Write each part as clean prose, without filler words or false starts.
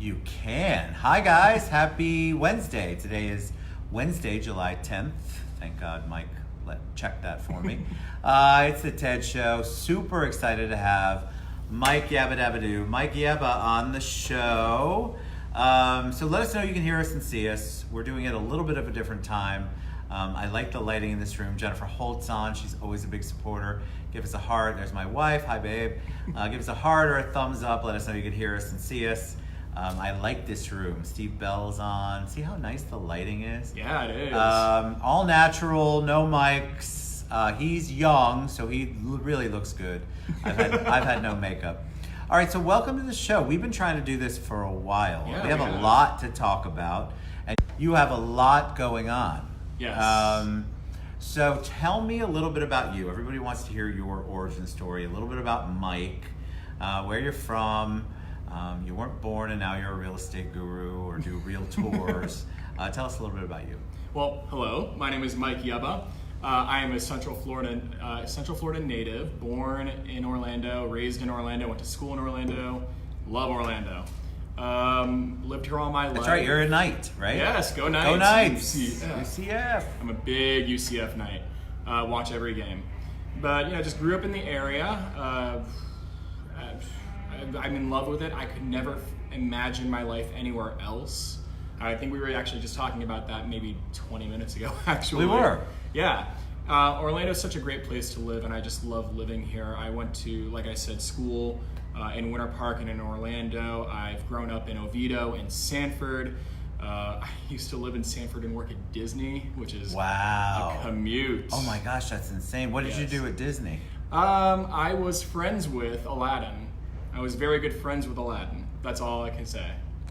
You can. Hi guys, happy Wednesday. Today is Wednesday, July 10th. Thank God Mike checked that for me. It's the TED Show. Super excited to have Mike Yabba Mike Yebba on the show. So let us know you can hear us and see us. We're doing it a little bit of a different time. I like the lighting in this room. Jennifer Holt's on. She's always a big supporter. Give us a heart. There's my wife. Hi, babe. Give us a heart or a thumbs up. Let us know you can hear us and see us. I like this room. Steve Bell's on. See how nice the lighting is? Yeah, it is. All natural, no mics. He's young, so he really looks good. I've had no makeup. All right, so welcome to the show. We've been trying to do this for a while. Yeah, we have a lot to talk about, and you have a lot going on. Yes. So tell me a little bit about you. Everybody wants to hear your origin story, a little bit about Mike, where you're from. You weren't born and now you're a real estate guru or do real tours. Tell us a little bit about you. Well, hello. My name is Mike Yebba. I am a Central Florida native, born in Orlando, raised in Orlando, went to school in Orlando, love Orlando. Lived here all my life. That's right, you're a Knight, right? Yes, go Knights. Go Knights. UCF. I'm a big UCF Knight. Watch every game. But just grew up in the area. I'm in love with it. I could never imagine my life anywhere else. I think we were actually just talking about that maybe 20 minutes ago, actually. We were. Yeah. Orlando is such a great place to live, and I just love living here. I went to, like I said, school in Winter Park and in Orlando. I've grown up in Oviedo and Sanford. I used to live in Sanford and work at Disney, which is a commute. Oh my gosh, that's insane. What did you do at Disney? I was friends with Aladdin. I was very good friends with Aladdin. That's all I can say.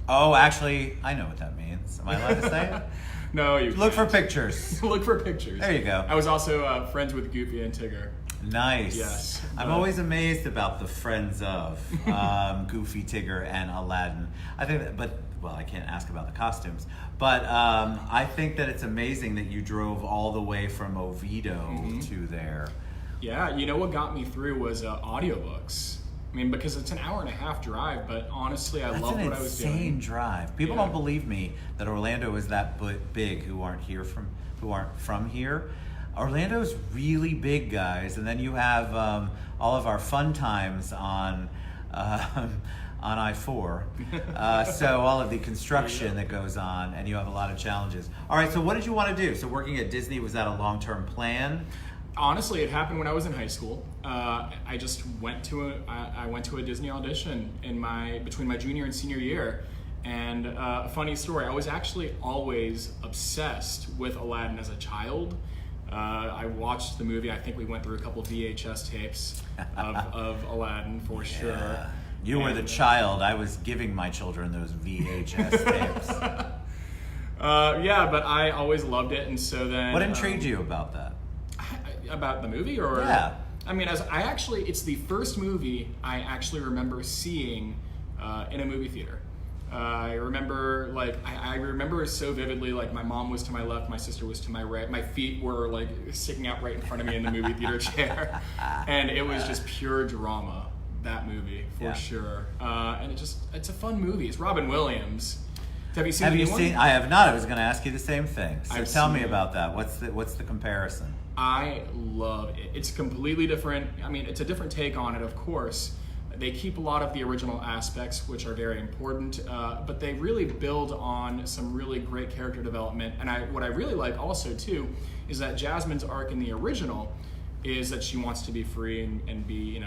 Oh, actually, I know what that means. Am I allowed to say it? No, you Look can't. for pictures. Look for pictures. There you go. I was also friends with Goofy and Tigger. Nice. Yes. I'm always amazed about the friends of Goofy, Tigger, and Aladdin. I think that, I can't ask about the costumes, but I think that it's amazing that you drove all the way from Oviedo to there. Yeah, what got me through was audiobooks. I mean, because it's an hour and a half drive, but honestly, I love what I was doing. That's an insane drive. People don't believe me that Orlando is that big who aren't from here. Orlando's really big, guys, and then you have all of our fun times on I-4. So all of the construction that goes on, and you have a lot of challenges. All right, so what did you want to do? So working at Disney, was that a long-term plan? Honestly, it happened when I was in high school. I just went to a Disney audition between my junior and senior year. And a funny story, I was actually always obsessed with Aladdin as a child. I watched the movie. I think we went through a couple VHS tapes of Aladdin for sure. You were the child. I was giving my children those VHS tapes. But I always loved it, and so then. What intrigued you about that? About the movie, or yeah? I mean, it's the first movie I actually remember seeing in a movie theater. I remember I remember so vividly. Like, my mom was to my left, my sister was to my right. My feet were like sticking out right in front of me in the movie theater chair, and it was just pure drama. That movie for sure, and it's a fun movie. It's Robin Williams. Have you seen? I have not. I was going to ask you the same thing. So tell me about that. What's the comparison? I love it. It's completely different. I mean, it's a different take on it, of course. They keep a lot of the original aspects, which are very important, but they really build on some really great character development. And what I really like also, too, is that Jasmine's arc in the original is that she wants to be free and be,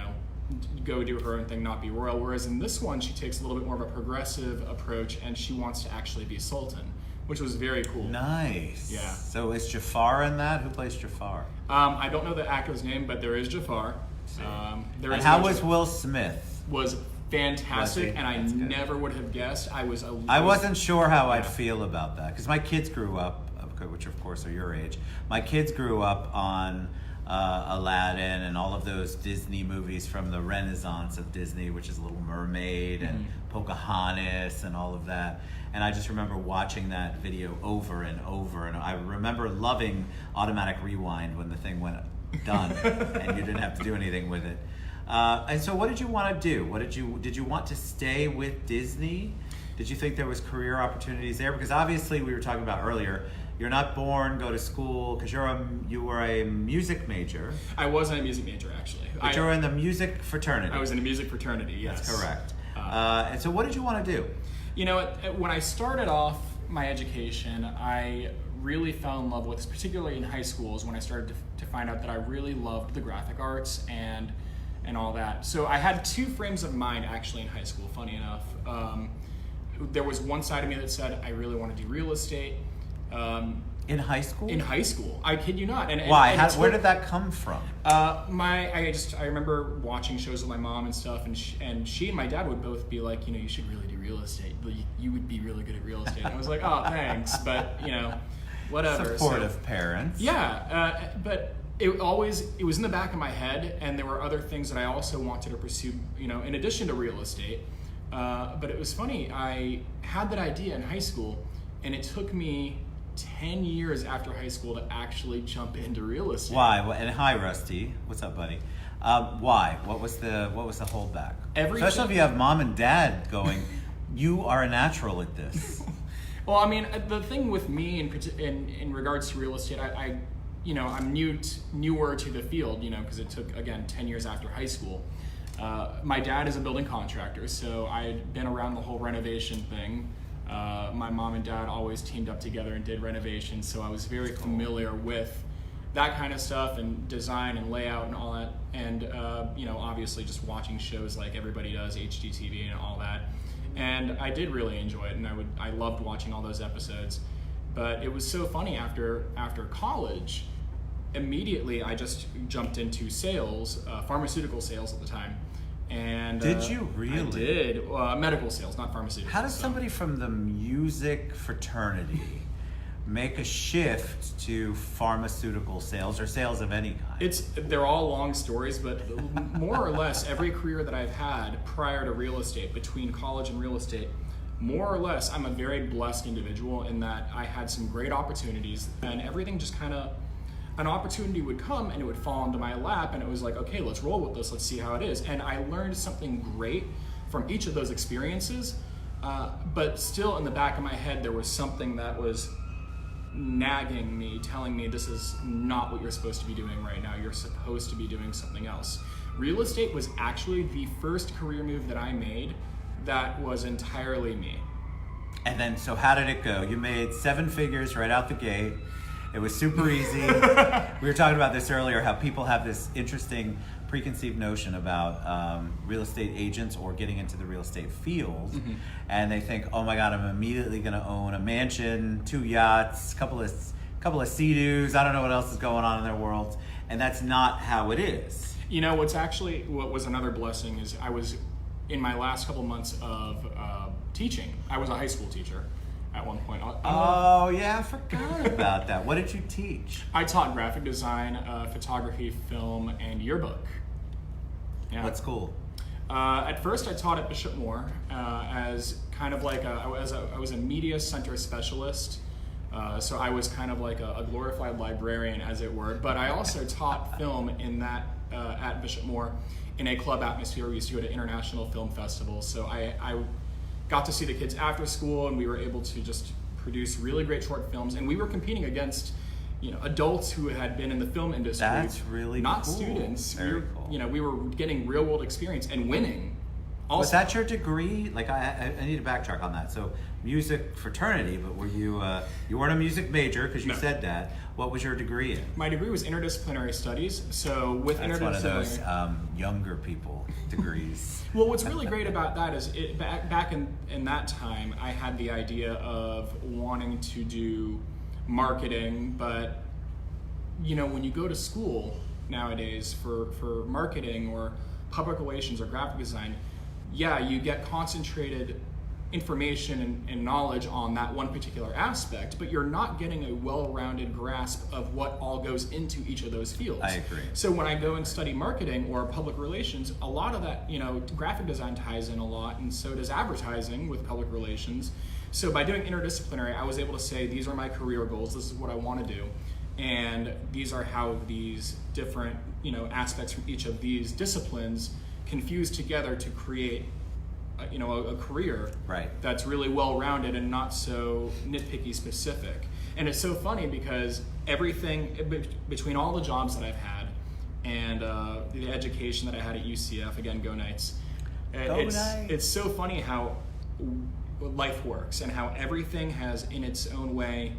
go do her own thing, not be royal. Whereas in this one, she takes a little bit more of a progressive approach, and she wants to actually be Sultan, which was very cool. Nice. Yeah. So is Jafar in that? Who plays Jafar? I don't know the actor's name, but there is Jafar. And how was Will Smith? Was fantastic, and I never would have guessed. I wasn't sure how I'd feel about that, because my kids grew up, which of course are your age. My kids grew up on Aladdin and all of those Disney movies from the Renaissance of Disney, which is Little Mermaid and Pocahontas and all of that. And I just remember watching that video over and over, and I remember loving automatic rewind when the thing went done and you didn't have to do anything with it. And so what did you want to do? Did you want to stay with Disney? Did you think there was career opportunities there? Because obviously we were talking about earlier, you're not born, go to school, because you were a music major. I wasn't a music major, actually. But you were in the music fraternity. I was in a music fraternity, yes. That's correct. And so what did you want to do? You know, when I started off my education, I really fell in love with, particularly in high school, is when I started to find out that I really loved the graphic arts and all that. So I had two frames of mind actually in high school, funny enough. There was one side of me that said I really want to do real estate. In high school? In high school, I kid you not. Why? Where did that come from? I remember watching shows with my mom and stuff, and she and my dad would both be like, you should really do real estate. You would be really good at real estate. And I was like, oh, thanks, but whatever. Supportive parents. Yeah, but it was in the back of my head, and there were other things that I also wanted to pursue, in addition to real estate. But it was funny. I had that idea in high school, and it took me 10 years after high school to actually jump into real estate. Why? And hi, Rusty. What's up, buddy? Why? What was the holdback? Especially if you have mom and dad going, you are a natural at this. Well, I mean, the thing with me in regards to real estate, I'm newer to the field, because it took, again, 10 years after high school. My dad is a building contractor, so I had been around the whole renovation thing. My mom and dad always teamed up together and did renovations, so I was very familiar with that kind of stuff and design and layout and all that. And obviously just watching shows like everybody does, HGTV and all that. And I did really enjoy it, and I loved watching all those episodes. But it was so funny after college. Immediately, I just jumped into sales, pharmaceutical sales at the time. And did you really? I did. Medical sales, not pharmaceutical. How does somebody from the music fraternity make a shift to pharmaceutical sales or sales of any kind? They're all long stories, but more or less every career that I've had prior to real estate, between college and real estate, more or less I'm a very blessed individual in that I had some great opportunities, and everything just kind of, an opportunity would come and it would fall into my lap, and it was like, okay, let's roll with this, let's see how it is. And I learned something great from each of those experiences, but still in the back of my head there was something that was nagging me, telling me this is not what you're supposed to be doing right now, you're supposed to be doing something else. Real estate was actually the first career move that I made that was entirely me. And then, so how did it go? You made 7 figures right out the gate. It was super easy. We were talking about this earlier, how people have this interesting preconceived notion about real estate agents or getting into the real estate field. Mm-hmm. And they think, oh my God, I'm immediately going to own a mansion, 2 yachts, couple of Sea-Doos. I don't know what else is going on in their world. And that's not how it is. What was another blessing is I was, in my last couple months of teaching, I was a high school teacher at one point. I forgot about that. What did you teach? I taught graphic design, photography, film, and yearbook. Yeah. What school? At first, I taught at Bishop Moore as kind of like I was a media center specialist. So I was kind of like a glorified librarian, as it were. But I also taught film in that at Bishop Moore in a club atmosphere. We used to go to international film festivals. So I got to see the kids after school, and we were able to just produce really great short films. And we were competing against, adults who had been in the film industry. That's really not cool. Students. Very cool. We were getting real world experience and winning. Also, was that your degree? Like, I need to backtrack on that. So, music fraternity, but were you you weren't a music major because you said that. What was your degree in? My degree was interdisciplinary studies. So with That's interdisciplinary, one of those younger people degrees. Well, what's really great about that is back in that time, I had the idea of wanting to do marketing, but when you go to school nowadays for marketing or public relations or graphic design, you get concentrated information and knowledge on that one particular aspect, but you're not getting a well-rounded grasp of what all goes into each of those fields. I agree. So when I go and study marketing or public relations, a lot of that, graphic design ties in a lot, and so does advertising with public relations. So by doing interdisciplinary, I was able to say, these are my career goals, this is what I want to do, and these are how these different, aspects from each of these disciplines can fuse together to create a career Right. that's really well-rounded and not so nitpicky specific. And it's so funny because everything between all the jobs that I've had and the education that I had at UCF, again, go Knights. It's so funny how life works and how everything has, in its own way,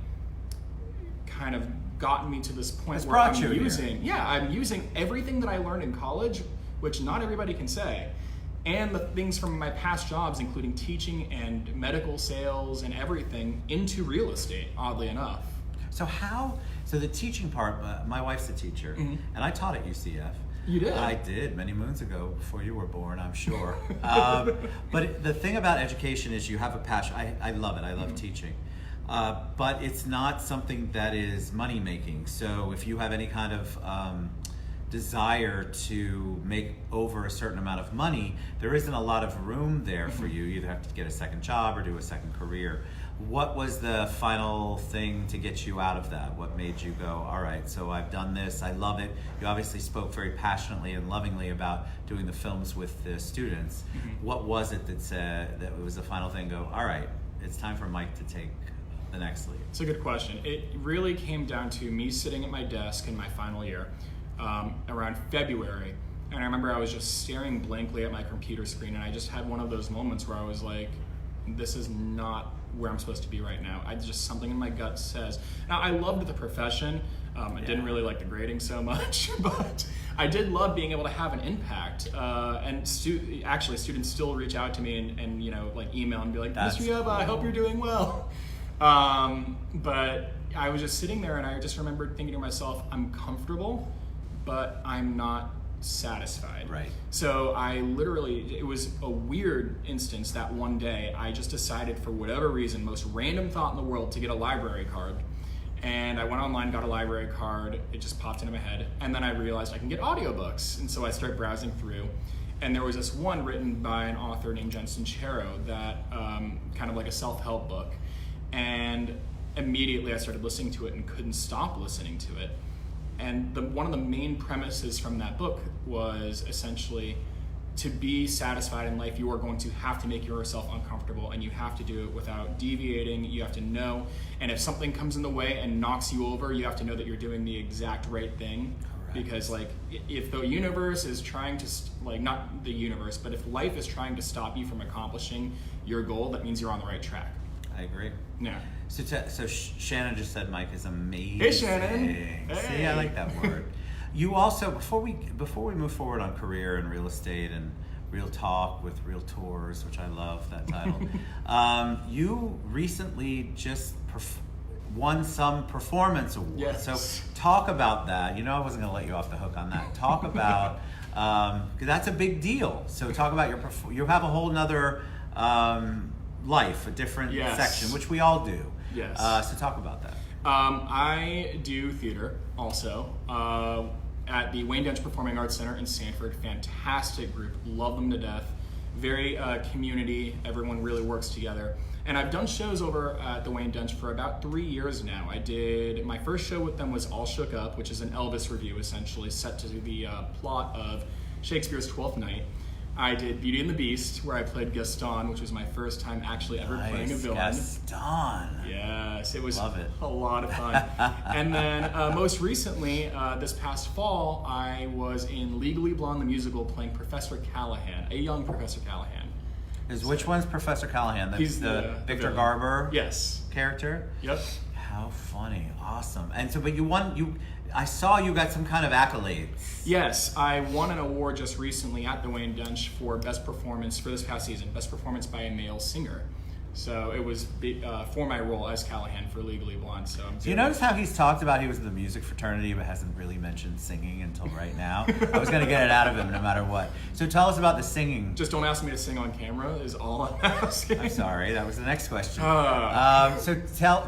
kind of gotten me to this point where I'm using everything that I learned in college, which not everybody can say, and the things from my past jobs, including teaching and medical sales and everything, into real estate, oddly enough. So the teaching part, my wife's a teacher, and I taught at UCF. You did? I did, many moons ago, before you were born, I'm sure. But the thing about education is you have a passion. I love it. I love teaching. But it's not something that is money-making. So if you have any kind of desire to make over a certain amount of money, there isn't a lot of room there for you. You either have to get a second job or do a second career. What was the final thing to get you out of that? What made you go, all right, so I've done this, I love it. You obviously spoke very passionately and lovingly about doing the films with the students. What was it that said that it was the final thing, go, all right, it's time for Mike to take the next lead? It's a good question. It really came down to me sitting at my desk in my final year around February. And I remember I was just staring blankly at my computer screen, and I just had one of those moments where I was like, this is not where I'm supposed to be right now. Just something in my gut says. Now, I loved the profession. I didn't really like the grading so much, but I did love being able to have an impact. And actually, students still reach out to me and like email and be like, Mr. Yebba, I hope you're doing well. But I was just sitting there, and I just remembered thinking to myself, I'm comfortable, but I'm not satisfied. Right. So it was a weird instance that one day I just decided, for whatever reason, most random thought in the world, to get a library card. And I went online, got a library card, it just popped into my head, and then I realized I can get audiobooks. And so I started browsing through, and there was this one written by an author named Jen Sincero that kind of like a self-help book. And immediately I started listening to it and couldn't stop listening to it. And one of the main premises from that book was essentially, to be satisfied in life, you are going to have to make yourself uncomfortable, and you have to do it without deviating. You have to know, and if something comes in the way and knocks you over, you have to know that you're doing the exact right thing. Correct. Because if the universe is trying to, not the universe, but if life is trying to stop you from accomplishing your goal, that means you're on the right track. I agree. Yeah. So Shannon just said Mike is amazing. Hey, Shannon. Hey. See, I like that word. You also, before we move forward on career and real estate and Real Talk with Realtors, which I love that title, you recently just won some performance awards. Yes. So talk about that. I wasn't going to let you off the hook on that. Talk about, because that's a big deal. So talk about you have a whole nother life, a different section, which we all do. Yes. So talk about that. I do theater also at the Wayne Dench Performing Arts Center in Sanford. Fantastic group, love them to death. Very community, everyone really works together. And I've done shows over at the Wayne Dench for about 3 years now. My first show with them was All Shook Up, which is an Elvis review, essentially, set to the plot of Shakespeare's Twelfth Night. I did Beauty and the Beast, where I played Gaston, which was my first time actually ever playing a villain. Gaston. Yes, it was Love it. A lot of fun. And then most recently, this past fall, I was in Legally Blonde the musical playing Professor Callahan, a young Professor Callahan. Which one's Professor Callahan? He's the Victor Garber character? Yep. How funny. Awesome. And so, but I saw you got some kind of accolades. Yes, I won an award just recently at the Wayne Dench for Best Performance for this past season, Best Performance by a Male Singer. So it was for my role as Callahan for Legally Blonde. So do you notice how he's talked about he was in the music fraternity but hasn't really mentioned singing until right now? I was going to get it out of him no matter what. So tell us about the singing. Just don't ask me to sing on camera is all I'm asking. I'm sorry, that was the next question. So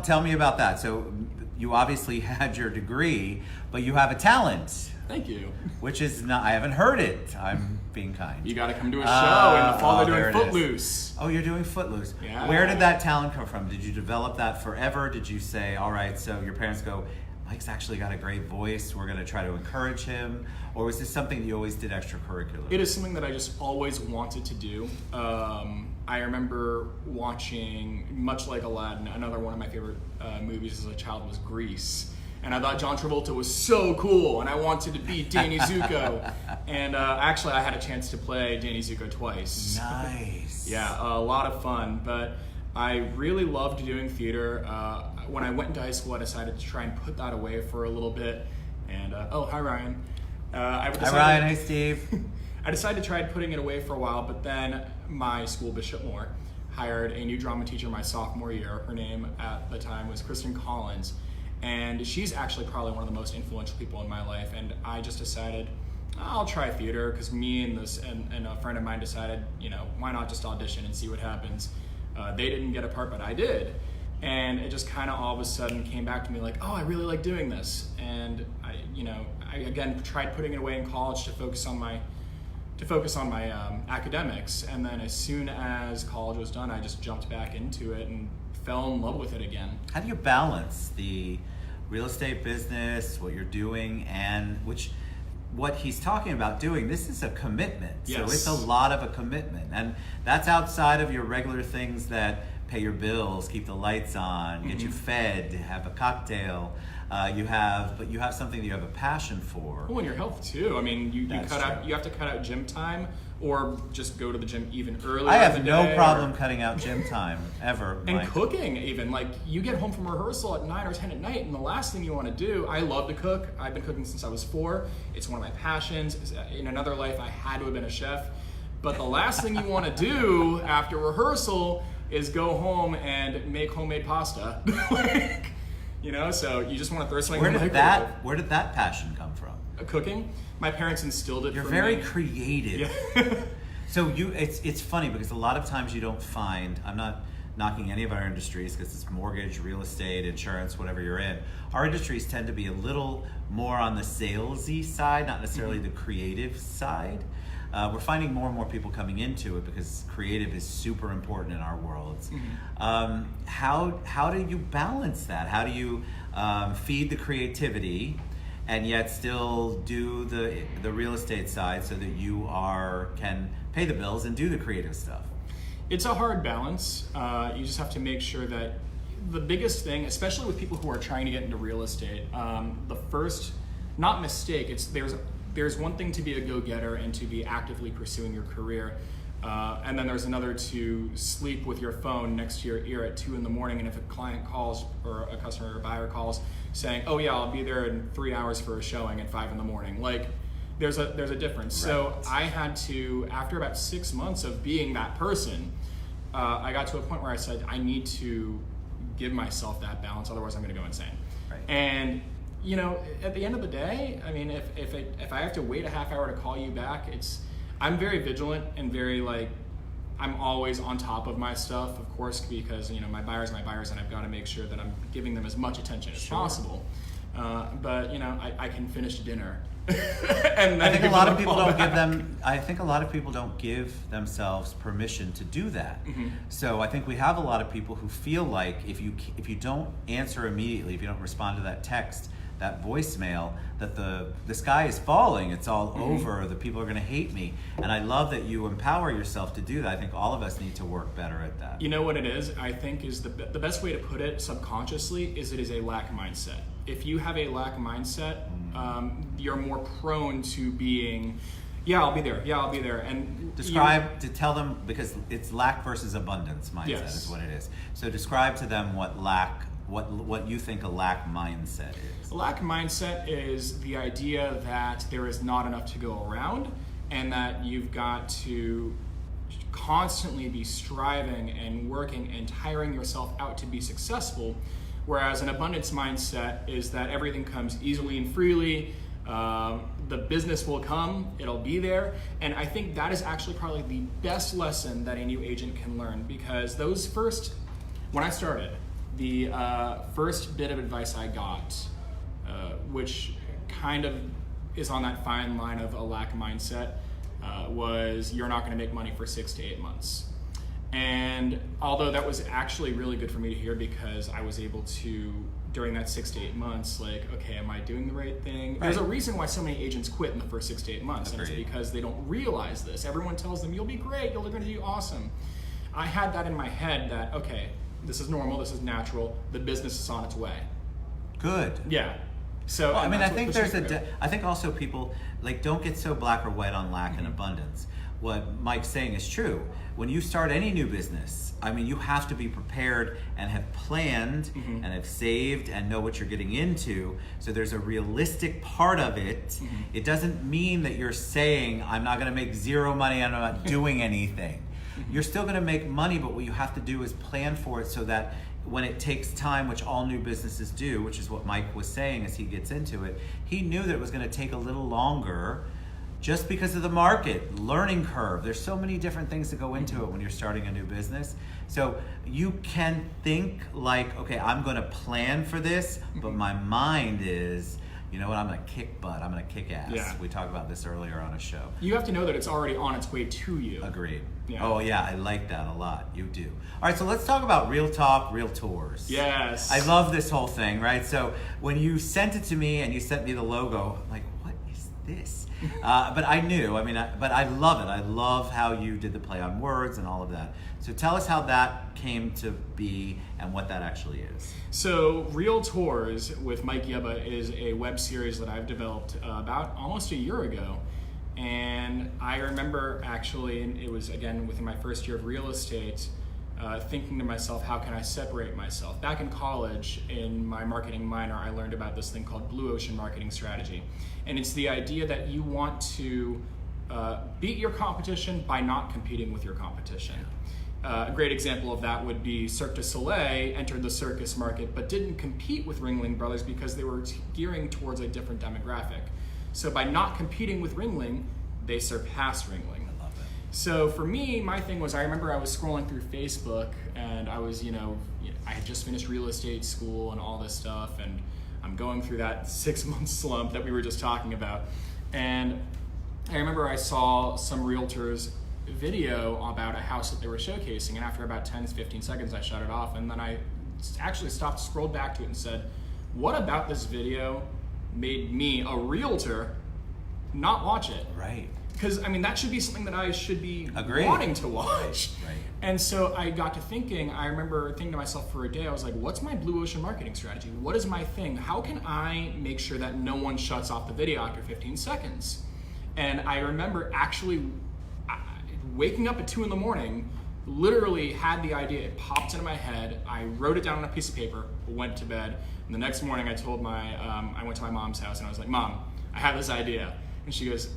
tell me about that. So you obviously had your degree, but you have a talent. Thank you. Which is not, I haven't heard it. I'm being kind. You got to come to a show in the fall. They're doing Footloose. Oh, you're doing Footloose. Yeah. Where did that talent come from? Did you develop that forever? Did you say, all right, so your parents go, Mike's actually got a great voice. We're going to try to encourage him. Or was this something that you always did extracurricular? It is something that I just always wanted to do. I remember watching, much like Aladdin, another one of my favorite movies as a child was Grease. And I thought John Travolta was so cool, and I wanted to be Danny Zuko. And actually, I had a chance to play Danny Zuko twice. Nice. Yeah, a lot of fun. But I really loved doing theater. When I went into high school, I decided to try and put that away for a little bit. And oh, hi Ryan. Hi Ryan. Hey Steve. I decided to try putting it away for a while, but then my school, Bishop Moore, hired a new drama teacher my sophomore year. Her name at the time was Kristen Collins. And she's actually probably one of the most influential people in my life. And I just decided, I'll try theater, because me and a friend of mine decided, why not just audition and see what happens. They didn't get a part, but I did. And it just kind of all of a sudden came back to me like, oh, I really like doing this. And I again tried putting it away in college to focus on my academics. And then as soon as college was done, I just jumped back into it and fell in love with it again. How do you balance the real estate business, what you're doing, and what he's talking about doing? This is a commitment. Yes. So it's a lot of a commitment. And that's outside of your regular things that pay your bills, keep the lights on, get you fed, have a cocktail. You have something that you have a passion for. Oh, and your health too. I mean, you have to cut out gym time, or just go to the gym even earlier. I have no problem cutting out gym time ever. And Mike. Cooking even. Like, you get home from rehearsal at 9 or 10 at night, and the last thing you want to do, I love to cook. I've been cooking since I was 4. It's one of my passions. In another life, I had to have been a chef. But the last thing you want to do after rehearsal is go home and make homemade pasta. So you just want to throw something in the microwave. Where did that passion come from? Cooking. My parents instilled it. You're for very me. creative. Yeah. So it's funny because a lot of times you don't find, I'm not knocking any of our industries because it's mortgage, real estate, insurance, whatever you're in. Our industries tend to be a little more on the salesy side, not necessarily the creative side. We're finding more and more people coming into it because creative is super important in our worlds. How do you balance that? How do you feed the creativity and yet still do the real estate side so that you can pay the bills and do the creative stuff? It's a hard balance. You just have to make sure that the biggest thing, especially with people who are trying to get into real estate, the first, not mistake, there's one thing to be a go-getter and to be actively pursuing your career. And then there's another to sleep with your phone next to your ear at 2 a.m. and if a client calls or a customer or buyer calls saying, oh yeah, I'll be there in 3 hours for a showing at 5 a.m. Like, there's a difference. Right. So I had to, after about 6 months of being that person, I got to a point where I said, I need to give myself that balance, otherwise I'm gonna go insane. Right. And at the end of the day, I mean, if I have to wait a half hour to call you back, I'm very vigilant and very I'm always on top of my stuff, of course, because my buyers are my buyers, and I've got to make sure that I'm giving them as much attention as possible. But I can finish dinner. And I think a lot of people don't give them. I think a lot of people don't give themselves permission to do that. So I think we have a lot of people who feel like if you don't answer immediately, if you don't respond to that text, that voicemail, that the sky is falling, it's all over, the people are going to hate me. And I love that you empower yourself to do that. I think all of us need to work better at that. You know what it is? I think is the best way to put it subconsciously is it is a lack mindset. If you have a lack mindset, you're more prone to being, yeah, I'll be there. And tell them, because it's lack versus abundance mindset is what it is. So describe to them what you think a lack mindset is. A lack mindset is the idea that there is not enough to go around and that you've got to constantly be striving and working and tiring yourself out to be successful, whereas an abundance mindset is that everything comes easily and freely. The business will come, it'll be there. And I think that is actually probably the best lesson that a new agent can learn, because when I started, the first bit of advice I got, which kind of is on that fine line of a lack mindset, was you're not going to make money for 6 to 8 months. And although that was actually really good for me to hear, because I was able to, during that 6 to 8 months, like, okay, am I doing the right thing? There's a reason why so many agents quit in the first 6 to 8 months, and it's because they don't realize this. Everyone tells them, you'll be great, you're going to do awesome. I had that in my head that, okay, this is normal, this is natural, the business is on its way. Good. Yeah. So, well, I mean, I think I think also people, like, don't get so black or white on lack and abundance. What Mike's saying is true. When you start any new business, I mean, you have to be prepared and have planned and have saved and know what you're getting into. So there's a realistic part of it. It doesn't mean that you're saying, I'm not going to make zero money and I'm not doing anything. You're still going to make money, but what you have to do is plan for it so that when it takes time, which all new businesses do, which is what Mike was saying as he gets into it, he knew that it was going to take a little longer just because of the market, learning curve. There's so many different things that go into it when you're starting a new business. So you can think like, okay, I'm going to plan for this, but my mind is, you know what, I'm going to kick butt, I'm going to kick ass. Yeah. We talked about this earlier on a show. You have to know that it's already on its way to you. Agreed. Yeah. Oh yeah, I like that a lot. You do. All right, so let's talk about Real Talk, Real Tours. Yes. I love this whole thing, right? So when you sent it to me and you sent me the logo, I'm like, what is this? But I knew, but I love it. I love how you did the play on words and all of that. So tell us how that came to be and what that actually is. So Real Tours with Mike Yebba is a web series that I've developed about almost a year ago. And I remember actually, and it was again within my first year of real estate, thinking to myself, how can I separate myself? Back in college, in my marketing minor, I learned about this thing called blue ocean marketing strategy. And it's the idea that you want to beat your competition by not competing with your competition. A great example of that would be Cirque du Soleil entered the circus market but didn't compete with Ringling Brothers because they were gearing towards a different demographic. So by not competing with Ringling, they surpassed Ringling. I love it. So for me, my thing was, I remember I was scrolling through Facebook and I was, I had just finished real estate school and all this stuff, and I'm going through that 6-month slump that we were just talking about. And I remember I saw some realtors video about a house that they were showcasing, and after about 10 to 15 seconds I shut it off, and then I actually stopped, scrolled back to it and said, what about this video made me, a realtor, not watch it? Right. Because that should be something that I should be Agreed. wanting to watch. Right. And so I got to thinking, I remember thinking to myself for a day, I was like, what's my blue ocean marketing strategy? What is my thing? How can I make sure that no one shuts off the video after 15 seconds? And I remember actually waking up at 2 a.m, literally had the idea, it popped into my head, I wrote it down on a piece of paper, went to bed, and the next morning I told I went to my mom's house and I was like, Mom, I have this idea. And she goes,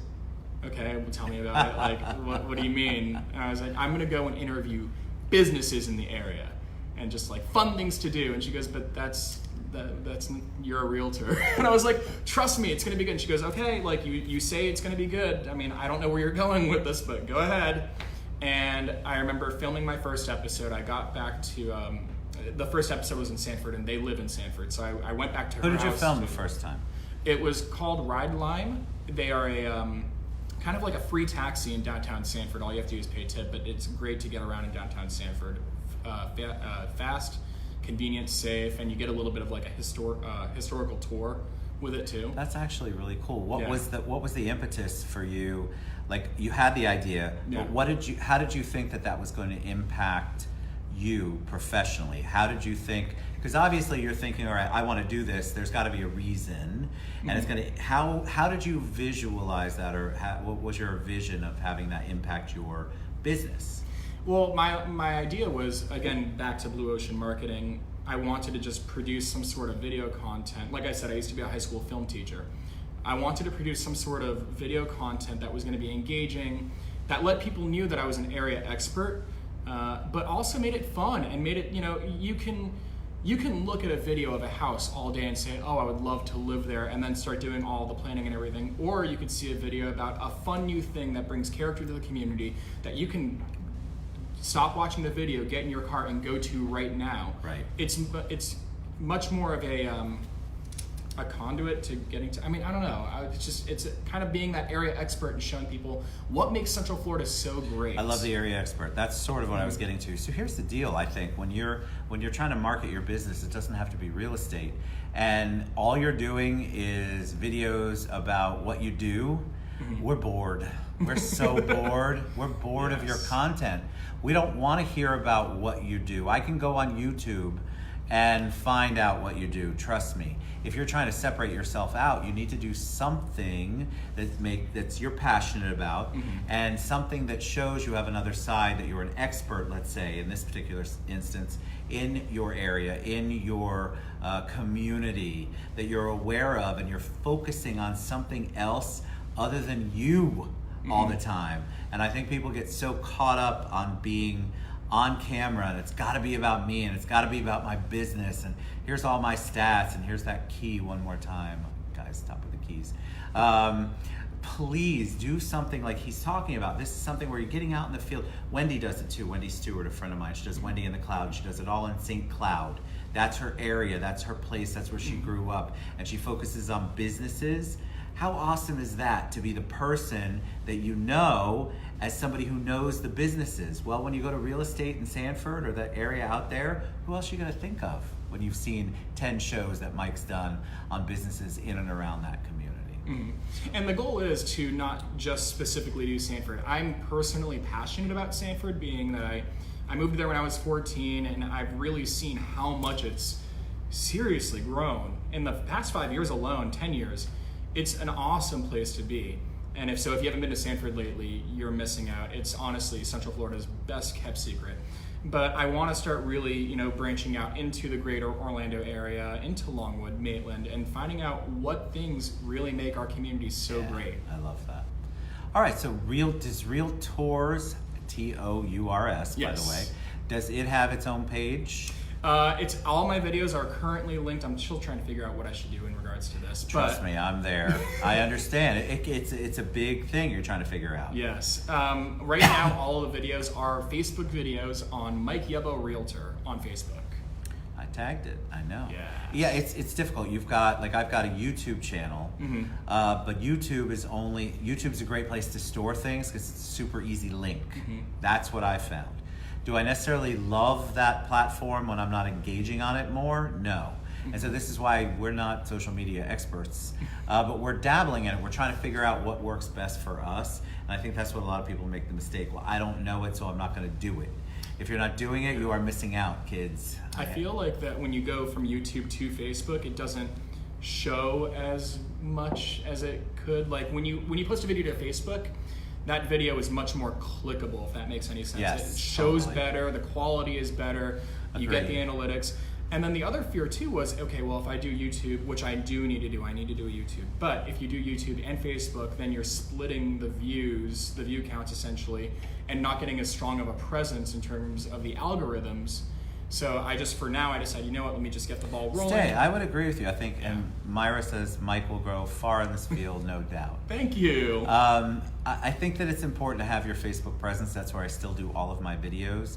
okay, well, tell me about it. Like, what do you mean? And I was like, I'm gonna go and interview businesses in the area and just like fun things to do. And she goes, but that's you're a realtor. And I was like, trust me, it's gonna be good. And she goes, okay, like you say it's gonna be good. I don't know where you're going with this, but go ahead. And I remember filming my first episode. I got back to, the first episode was in Sanford and they live in Sanford. So I went back to her house. Who did you film the first time? It was called Ride Lime. They are a, kind of like a free taxi in downtown Sanford. All you have to do is pay a tip, but it's great to get around in downtown Sanford. Fast, convenient, safe, and you get a little bit of like a historical tour with it too. That's actually really cool. What was the impetus for you? Like, you had the idea, but how did you think that was going to impact you professionally? How did you think? Because obviously you're thinking, all right, I want to do this. There's got to be a reason, and it's going to. How did you visualize that, or what was your vision of having that impact your business? Well, my idea was, again, back to blue ocean marketing. I wanted to just produce some sort of video content. Like I said, I used to be a high school film teacher. I wanted to produce some sort of video content that was going to be engaging, that let people knew that I was an area expert, but also made it fun and made it, you can look at a video of a house all day and say, oh, I would love to live there, and then start doing all the planning and everything. Or you could see a video about a fun new thing that brings character to the community that you can stop watching the video, get in your car, and go to right now. Right. It's much more of a a conduit to getting to, I mean, I don't know. It's kind of being that area expert and showing people what makes Central Florida so great. I love the area expert. That's sort of what I was getting to. So here's the deal, I think. When you're trying to market your business, it doesn't have to be real estate. And all you're doing is videos about what you do. We're bored. We're so bored. We're bored of your content. We don't want to hear about what you do. I can go on YouTube and find out what you do. Trust me. If you're trying to separate yourself out, you need to do something that's you're passionate about, and something that shows you have another side, that you're an expert, let's say, in this particular instance, in your area, in your community, that you're aware of, and you're focusing on something else other than you all the time. And I think people get so caught up on being on camera, and it's got to be about me, and it's got to be about my business, and here's all my stats, and here's that key one more time. Guys, stop with the keys. Please do something like he's talking about. This is something where you're getting out in the field. Wendy does it too. Wendy Stewart, a friend of mine, she does Wendy in the Cloud. She does it all in St. Cloud. That's her area, that's her place, that's where she grew up, and she focuses on businesses. How awesome is that, to be the person that you know as somebody who knows the businesses? Well, when you go to real estate in Sanford or that area out there, who else are you going to think of when you've seen 10 shows that Mike's done on businesses in and around that community? And the goal is to not just specifically do Sanford. I'm personally passionate about Sanford, being that I moved there when I was 14, and I've really seen how much it's seriously grown. In the past 5 years alone, 10 years, it's an awesome place to be. And if you haven't been to Sanford lately, you're missing out. It's honestly Central Florida's best kept secret. But I want to start really, branching out into the greater Orlando area, into Longwood, Maitland, and finding out what things really make our community so great. I love that. All right, so does Real Tours, Tours, by the way, does it have its own page? It's all my videos are currently linked. I'm still trying to figure out what I should do in regards to this. Trust me, I'm there. I understand. It's a big thing you're trying to figure out. Yes. Right now, all of the videos are Facebook videos on Mike Yebba Realtor on Facebook. I tagged it. I know. Yeah. Yeah, it's difficult. I've got a YouTube channel, but YouTube's a great place to store things because it's a super easy link. That's what I found. Do I necessarily love that platform when I'm not engaging on it more? No. And so this is why we're not social media experts, but we're dabbling in it. We're trying to figure out what works best for us. And I think that's what a lot of people make the mistake. Well, I don't know it, so I'm not going to do it. If you're not doing it, you are missing out, kids. I feel like that when you go from YouTube to Facebook, it doesn't show as much as it could. Like when you post a video to Facebook, that video is much more clickable, if that makes any sense. Yes, it shows totally. better, the quality is better, you get the analytics. And then the other fear too was, okay, well, if I do YouTube, which I do need to do, I need to do a YouTube. But if you do YouTube and Facebook, then you're splitting the views, the view counts essentially, and not getting as strong of a presence in terms of the algorithms. So for now, I decided, you know what, let me just get the ball rolling. I would agree with you. I think, and Myra says Mike will grow far in this field, no doubt. Thank you. I think that it's important to have your Facebook presence. That's where I still do all of my videos.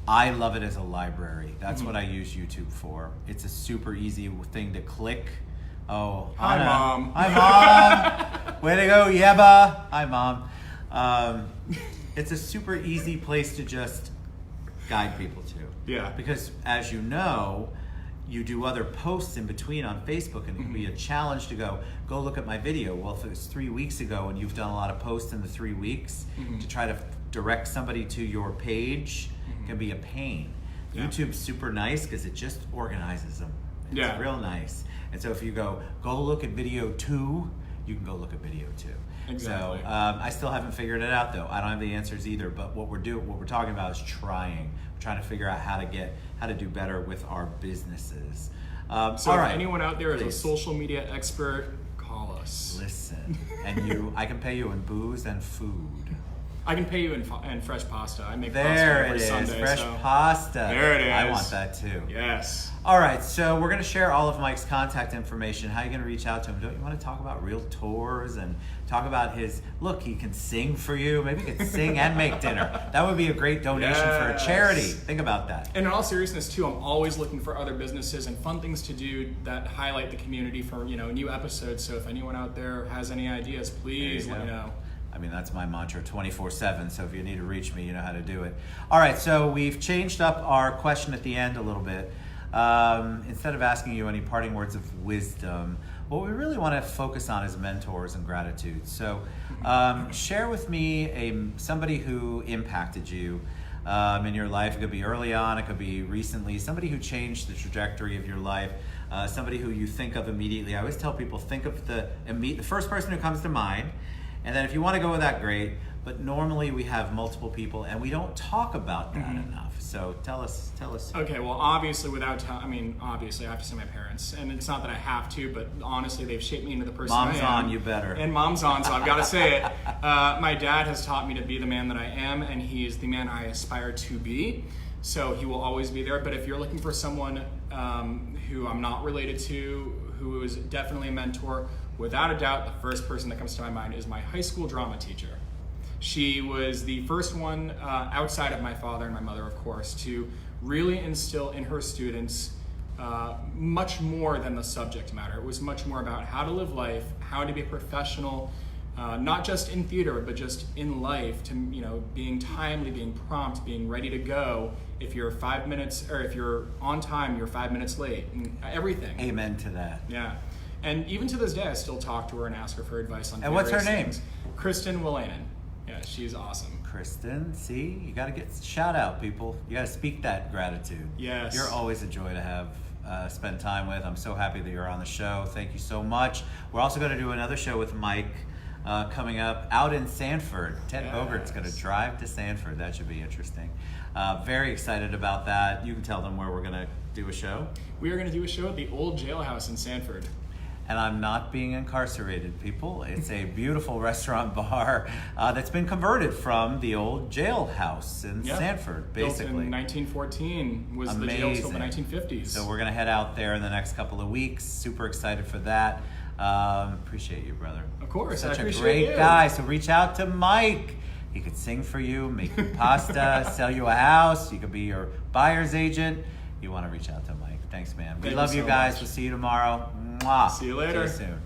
I love it as a library. That's what I use YouTube for. It's a super easy thing to click. Oh, hi, Mom. Hi, Mom. Way to go, Yebba. Hi, Mom. It's a super easy place to just guide people to. Yeah. Because as you know, you do other posts in between on Facebook, and it can be a challenge to go look at my video. Well, if it was 3 weeks ago and you've done a lot of posts in the 3 weeks, to try to direct somebody to your page can be a pain. Yeah. YouTube's super nice because it just organizes them. It's real nice. And so if you go look at video 2, you can go look at video 2. Exactly. So I still haven't figured it out though. I don't have the answers either, but what we're talking about is trying. We're trying to figure out how to do better with our businesses. So all right. If anyone out there is a social media expert, call us. Listen, and I can pay you in booze and food. I can pay you in fresh pasta. I make pasta There every it is, Sunday. fresh so. pasta. There it is. I want that too. Yes. All right, so we're going to share all of Mike's contact information. How are you going to reach out to him? Don't you want to talk about real tours and talk about his, look, he can sing for you. Maybe he can sing and make dinner. That would be a great donation for a charity. Think about that. And in all seriousness too, I'm always looking for other businesses and fun things to do that highlight the community for, new episodes. So if anyone out there has any ideas, please let me know. I mean, that's my mantra 24/7, so if you need to reach me, you know how to do it. All right, so we've changed up our question at the end a little bit. Instead of asking you any parting words of wisdom, what we really want to focus on is mentors and gratitude. So share with me somebody who impacted you in your life. It could be early on, it could be recently, somebody who changed the trajectory of your life, somebody who you think of immediately. I always tell people, think of the first person who comes to mind. And then if you want to go with that, great. But normally we have multiple people and we don't talk about that enough. So tell us. Okay, well, obviously obviously I have to say my parents. And it's not that I have to, but honestly, they've shaped me into the person Mom's I am. on, you better. And mom's on, so I've got to say it. My dad has taught me to be the man that I am, and he is the man I aspire to be. So he will always be there. But if you're looking for someone who I'm not related to, who is definitely a mentor, without a doubt, the first person that comes to my mind is my high school drama teacher. She was the first one outside of my father and my mother, of course, to really instill in her students much more than the subject matter. It was much more about how to live life, how to be a professional, not just in theater, but just in life, to being timely, being prompt, being ready to go. If you're 5 minutes, or if you're on time, you're 5 minutes late, and everything. Amen to that. Yeah. And even to this day, I still talk to her and ask her for advice on. And what's her name? Things. Kristen Willanen. Yeah, she's awesome. Kristen, see, you got to get shout out, people. You got to speak that gratitude. Yes. You're always a joy to have spend time with. I'm so happy that you're on the show. Thank you so much. We're also going to do another show with Mike coming up out in Sanford. Ted Bogart's going to drive to Sanford. That should be interesting. Very excited about that. You can tell them where we're going to do a show. We are going to do a show at the old jailhouse in Sanford. And I'm not being incarcerated, people. It's a beautiful restaurant bar that's been converted from the old jailhouse in Sanford, basically. Built in 1914, was Amazing. The jail till the 1950s. So we're going to head out there in the next couple of weeks. Super excited for that. Appreciate you, brother. Of course, Such I appreciate a great you. guy. So reach out to Mike. He could sing for you, make you pasta, sell you a house. You could be your buyer's agent. You want to reach out to Mike. Thanks, man. We love you guys. We'll see you tomorrow. Mwah. See you later. See you soon.